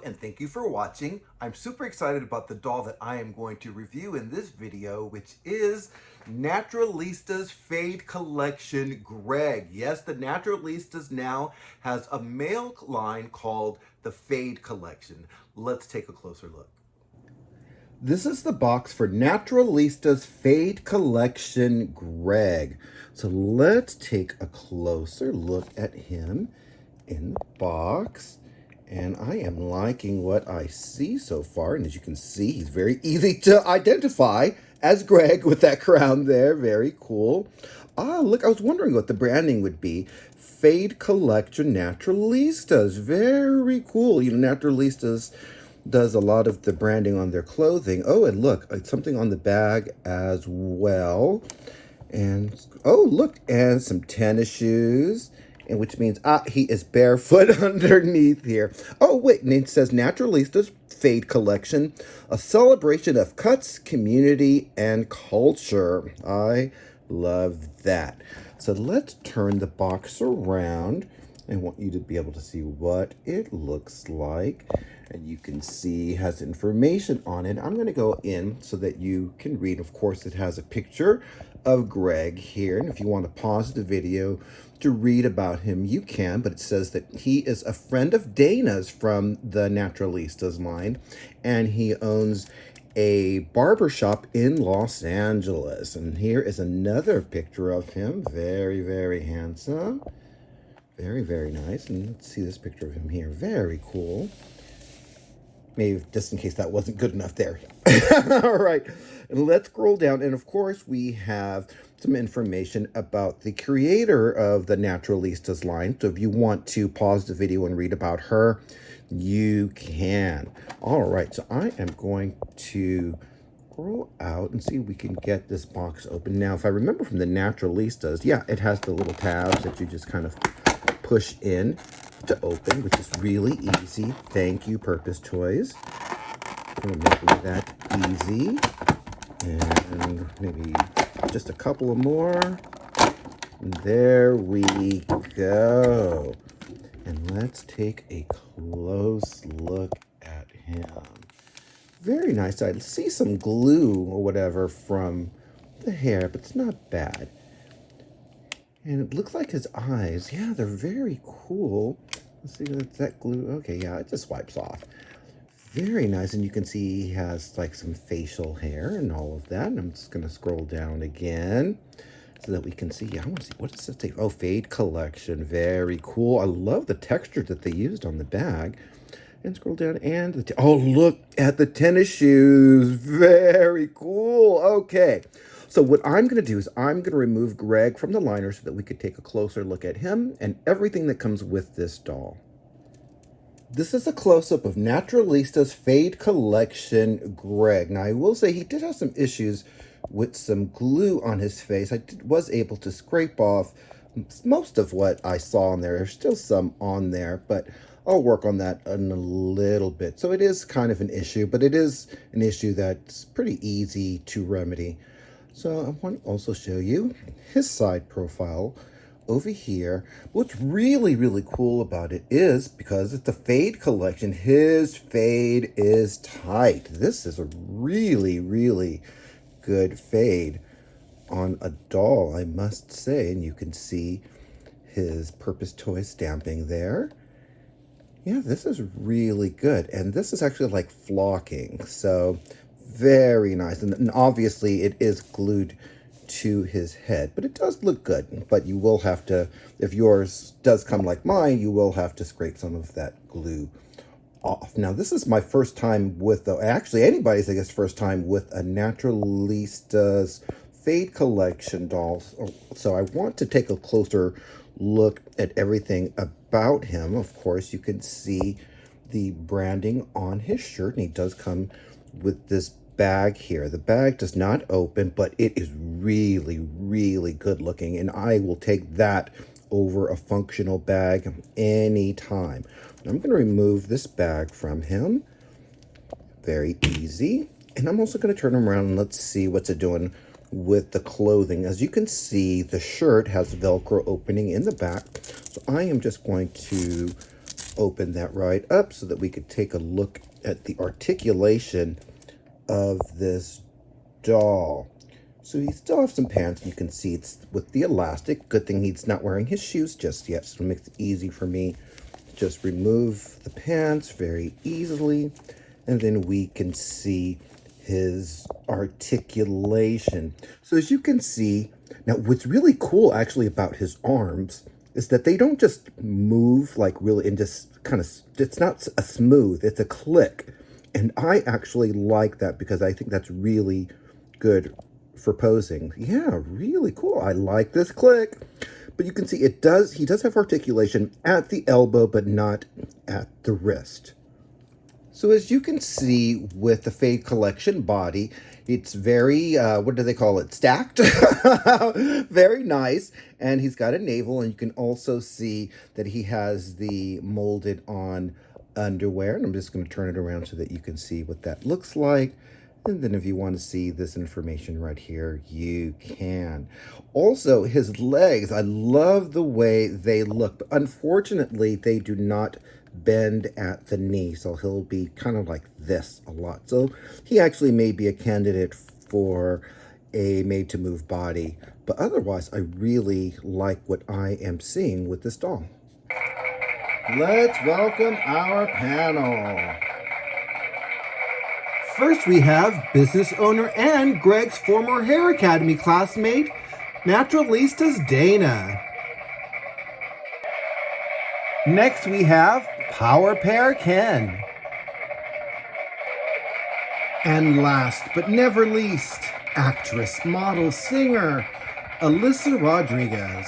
and thank you for watching. I'm super excited about the doll that I am going to review in this video, which is Naturalistas Fade Collection Greg. Yes, the Naturalistas now has a male line called the Fade Collection. Let's take a closer look. This is the box for Naturalistas Fade Collection Greg. So let's take a closer look at him in the box. And I am liking what I see so far. And as you can see, he's very easy to identify as Greg with that crown there. Very cool. Ah, look, I was wondering what the branding would be. Fade Collection Naturalistas. Very cool. You know, Naturalistas does a lot of the branding on their clothing. Oh, and look, something on the bag as well. And, oh, look, and some tennis shoes. And which means, he is barefoot underneath here. Oh, wait, and it says Naturalistas Fade Collection, a celebration of cuts, community, and culture. I love that. So let's turn the box around. I want you to be able to see what it looks like. And you can see it has information on it. I'm going to go in so that you can read. Of course, it has a picture of Greg here. And if you want to pause the video to read about him, you can. But it says that he is a friend of DAYNA's from the Naturalistas line. And he owns a barber shop in Los Angeles. And here is another picture of him. Very, very handsome. Very, very nice. And let's see this picture of him here. Very cool. Maybe just in case that wasn't good enough there. All right. And let's scroll down. And of course, we have some information about the creator of the Naturalistas line. So if you want to pause the video and read about her, you can. All right. So I am going to scroll out and see if we can get this box open. Now, if I remember from the Naturalistas, yeah, it has the little tabs that you just kind of push in to open, which is really easy. Thank you, Purpose Toys, for making that easy. And maybe just a couple of more. And there we go. And let's take a close look at him. Very nice. I see some glue or whatever from the hair, but it's not bad. And it looks like his eyes, yeah, they're very cool. Let's see, that's that glue. Okay, yeah, it just wipes off. Very nice. And you can see he has like some facial hair and all of that. And I'm just going to scroll down again so that we can see. Yeah, I want to see, what does this take? Oh, Fade Collection. Very cool. I love the texture that they used on the bag. And scroll down and, oh, look at the tennis shoes. Very cool. Okay. So what I'm going to do is I'm going to remove Greg from the liner so that we could take a closer look at him and everything that comes with this doll. This is a close-up of Naturalistas Fade Collection Greg. Now, I will say he did have some issues with some glue on his face. I was able to scrape off most of what I saw on there. There's still some on there, but I'll work on that in a little bit. So it is kind of an issue, but it is an issue that's pretty easy to remedy. So I want to also show you his side profile over here. What's really, really cool about it is because it's a Fade Collection, his fade is tight. This is a really, really good fade on a doll, I must say. And you can see his Purpose Toy stamping there. Yeah, this is really good. And this is actually like flocking. So very nice. And obviously it is glued to his head, but it does look good. But you will have to, if yours does come like mine, you will have to scrape some of that glue off. Now, this is my first time with, actually anybody's, I guess, first time with a Naturalistas Fade Collection dolls. So I want to take a closer look at everything about him. Of course, you can see the branding on his shirt, and he does come with this bag here. The bag does not open, but it is really, really good looking, and I will take that over a functional bag anytime. I'm going to remove this bag from him. Very easy. And I'm also going to turn him around and let's see what's it doing with the clothing. As you can see, the shirt has Velcro opening in the back. So I am just going to open that right up so that we could take a look at the articulation of this doll. So he still has some pants. You can see it's with the elastic. Good thing he's not wearing his shoes just yet, so it makes it easy for me to just remove the pants very easily. And then we can see his articulation. So as you can see, now what's really cool actually about his arms is that they don't just move like really and just kind of, it's not a smooth, it's a click. And I actually like that because I think that's really good for posing. Yeah, really cool. I like this click. But you can see he does have articulation at the elbow, but not at the wrist. So as you can see with the Fade Collection body, it's very, what do they call it? Stacked. Very nice. And he's got a navel, and you can also see that he has the molded on underwear. And I'm just going to turn it around so that you can see what that looks like. And then if you want to see this information right here, you can. Also, his legs, I love the way they look. But unfortunately, they do not bend at the knee, so he'll be kind of like this a lot. So he actually may be a candidate for a made-to-move body. But otherwise, I really like what I am seeing with this doll. Let's welcome our panel. First, we have business owner and Greg's former Hair Academy classmate, Naturalistas DAYNA. Next, we have Power Pair Ken. And last but never least, actress, model, singer, ALYSA Rodriguez.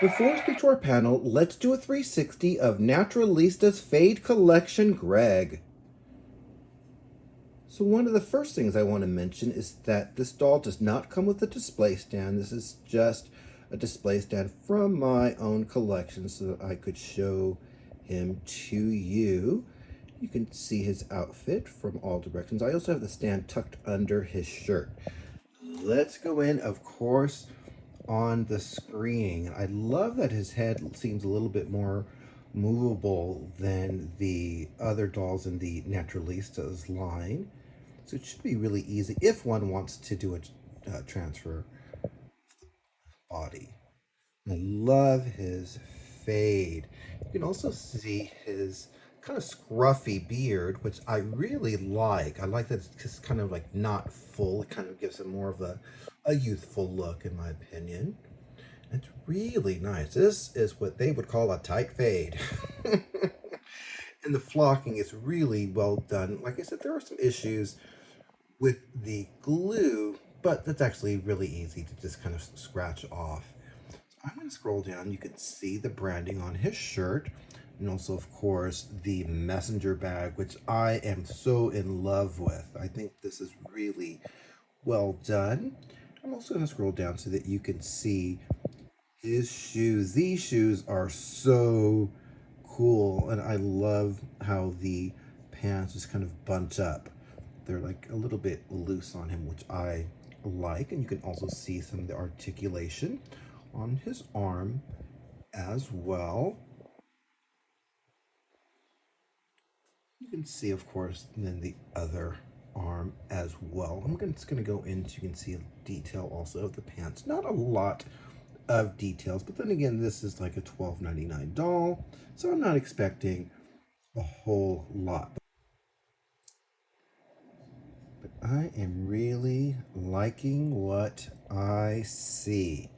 Before we speak to our panel, let's do a 360 of Naturalistas' Fade Collection Greg. So one of the first things I want to mention is that this doll does not come with a display stand. This is just a display stand from my own collection so that I could show him to you. You can see his outfit from all directions. I also have the stand tucked under his shirt. Let's go in, of course, on the screen. I love that his head seems a little bit more movable than the other dolls in the Naturalistas line. So it should be really easy if one wants to do a transfer body. I love his fade. You can also see his kind of scruffy beard, which I really like. I like that it's just kind of like not full. It kind of gives him more of a youthful look, in my opinion. It's really nice. This is what they would call a tight fade. And the flocking is really well done. Like I said, there are some issues with the glue, but that's actually really easy to just kind of scratch off. So I'm going to scroll down. You can see the branding on his shirt, and also, of course, the messenger bag, which I am so in love with. I think this is really well done. I'm also going to scroll down so that you can see his shoes. These shoes are so cool, and I love how the pants just kind of bunch up. They're like a little bit loose on him, which I like. And you can also see some of the articulation on his arm as well. You can see, of course, then the other arm as well. I'm just going to go into, you can see a detail also of the pants. Not a lot of details, but then again, this is like a $12.99 doll, so I'm not expecting a whole lot. But I am really liking what I see.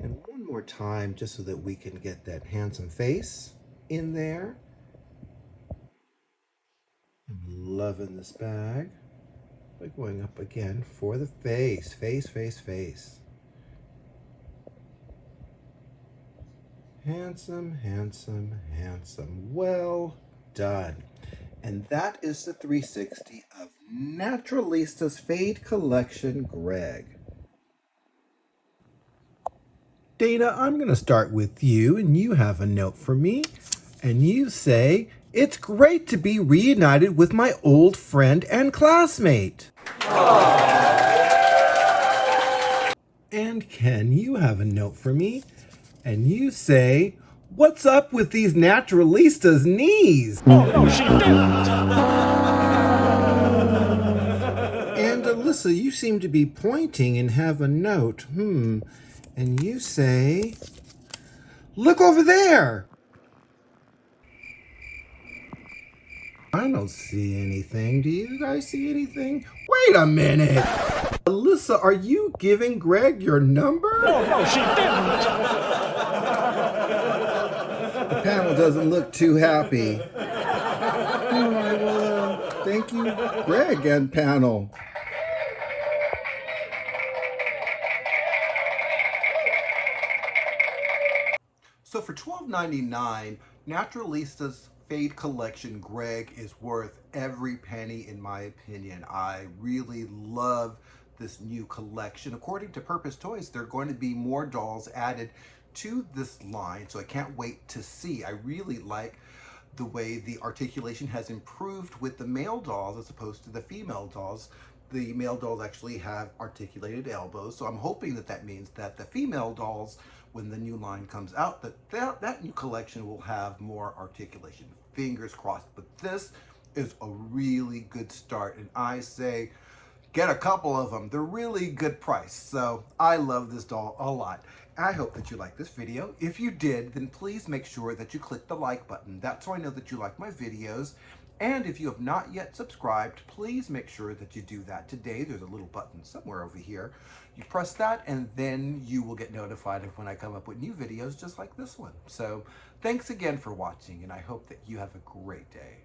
And one more time, just so that we can get that handsome face in there. I'm loving this bag. We're going up again for the face. Face. Handsome. Well done. And that is the 360 of Naturalistas' Fade Collection Greg. Dana, I'm going to start with you, and you have a note for me. And you say, "It's great to be reunited with my old friend and classmate." And Ken, you have a note for me. And you say, What's up with these Naturalistas' knees? Oh, no, she didn't. And Alyssa, you seem to be pointing and have a note. And you say, look over there. I don't see anything. Do you guys see anything? Wait a minute. Alyssa, are you giving Greg your number? Oh, no, she didn't. The panel doesn't look too happy. All right, well, thank you, Greg and panel. So for $12.99, Naturalistas Fade Collection Greg is worth every penny in my opinion. I really love this new collection. According to Purpose Toys, there are going to be more dolls added to this line, so I can't wait to see. I really like the way the articulation has improved with the male dolls as opposed to the female dolls. The male dolls actually have articulated elbows, so I'm hoping that that means that the female dolls, when the new line comes out, that new collection will have more articulation. Fingers crossed. But this is a really good start, and I say get a couple of them. They're really good price. So I love this doll a lot. I hope that you liked this video. If you did, then please make sure that you click the like button. That's so I know that you like my videos. And if you have not yet subscribed, please make sure that you do that today. There's a little button somewhere over here. You press that and then you will get notified of when I come up with new videos just like this one. So thanks again for watching, and I hope that you have a great day.